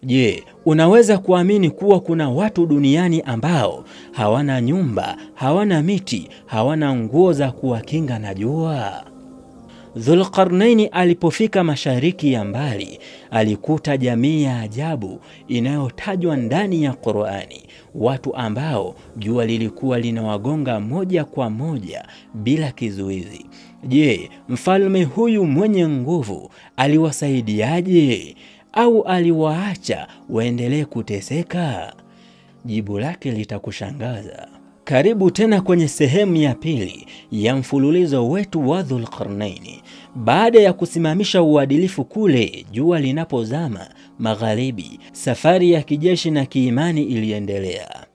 Je, unaweza kuamini kuwa kuna watu duniani ambao hawana nyumba, hawana miti, hawana nguo za kuwakinga na jua? Dhulqarnaini alipofika mashariki ya mbali, alikuta jamii ya ajabu inayotajwa ndani ya Qur'ani, watu ambao jua lilikuwa linawagonga moja kwa moja bila kizuizi. Je, mfalme huyu mwenye nguvu aliwasaidiaje? Au aliwaacha waendelee kuteseka? Jibu lake litakushangaza. Karibu tena kwenye sehemu ya pili ya mfululizo wetu wa Dhulqarnaini. Baada ya kusimamisha uadilifu kule jua linapozama magharibi, safari ya kijeshi na kiimani iliendelea.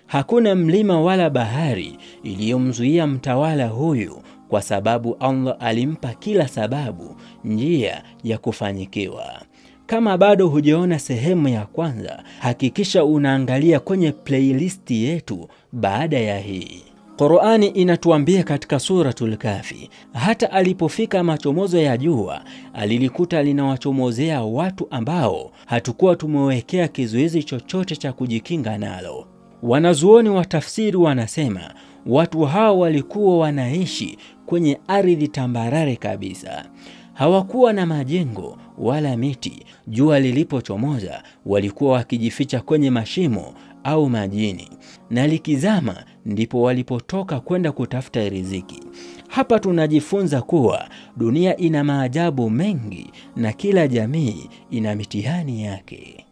Hakuna mlima wala bahari iliyomzuia mtawala huyu, kwa sababu Allah alimpa kila sababu njia ya kufanikiwa. Kama bado hujaona sehemu ya kwanza, hakikisha unaangalia kwenye playlist yetu baada ya hii. Qur'ani inatuambia katika Suratul Kahfi, hata alipofika machomozo ya jua, alilikuta linawachomozea watu ambao hatukuwa tumewekea kizuizi chochote cha kujikinga nalo. Wanazuoni wa tafsiri wanasema watu hao walikuwa wanaishi kwenye ardhi tambarare kabisa. Hawakuwa na majengo wala miti. Jua lilipochomoza walikuwa wakijificha kwenye mashimo au majini, na likizama ndipo walipotoka kwenda kutafuta riziki. Hapa tunajifunza kuwa dunia ina maajabu mengi na kila jamii ina mitihani yake.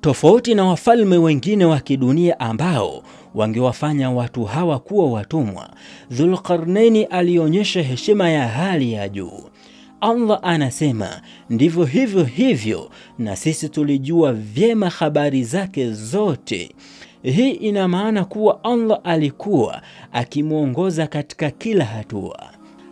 Tofauti na wafalme wengine wa kidunia ambao wangewafanya watu hawa kuwa watumwa, Dhulqarnaini alionyesha heshima ya hali ya juu. Allah anasema ndivyo hivyo na sisi tulijua vyema habari zake zote. Hii ina maana kuwa Allah alikuwa akimwongoza katika kila hatua.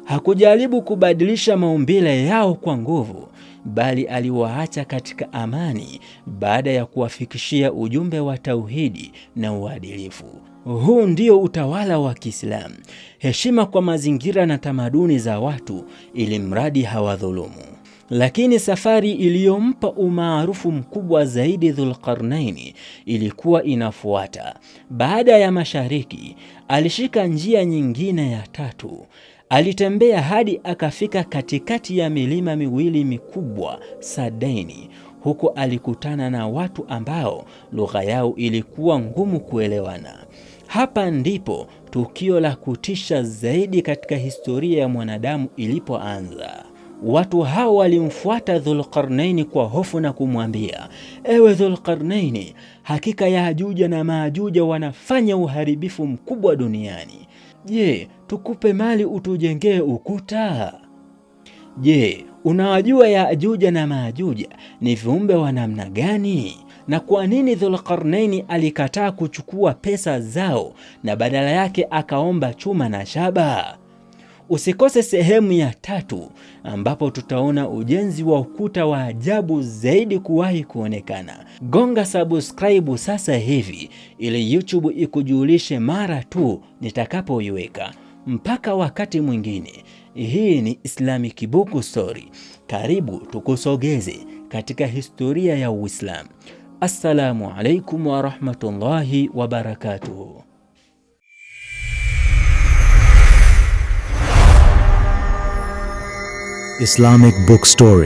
Hakujaribu kubadilisha maumbile yao kwa nguvu, bali aliwaacha katika amani baada ya kuwafikishia ujumbe wa tauhidi na uadilifu. Huu ndio utawala wa Kiislamu, heshima kwa mazingira na tamaduni za watu, ili mradi hawadhulumu. Lakini safari iliyompa umaarufu mkubwa zaidi Dhulqarnaini ilikuwa inafuata. Baada ya mashariki, alishika njia nyingine ya tatu. Alitembea hadi akafika katikati ya milima miwili mikubwa Sadaini. Huko alikutana na watu ambao lugha yao ilikuwa ngumu kuelewana. Hapa ndipo tukio la kutisha zaidi katika historia ya mwanadamu ilipoanza. Watu hao walimfuata Dhulqarnaini kwa hofu na kumwambia, ewe Dhulqarnaini, hakika Yajuja na Majuja wanafanya uharibifu mkubwa duniani. Je, tukupe mali utujengee ukuta? Je, unawajua Yajuja na Majuja ni viumbe wa namna gani? Na kwa nini Dhulqarnaini alikataa kuchukua pesa zao na badala yake akaomba chuma na shaba? Usikose sehemu ya tatu ambapo tutaona ujenzi wa ukuta wa ajabu zaidi kuwahi kuonekana. Gonga subscribe sasa hivi ili YouTube ikujulishe mara tu nitakapoiweka. Mpaka wakati mwingine, hii ni Islamic Book Story. Karibu tukusogeze katika historia ya Uislamu. Assalamu alaikum wa rahmatullahi wa barakatuh. Islamic Book Story.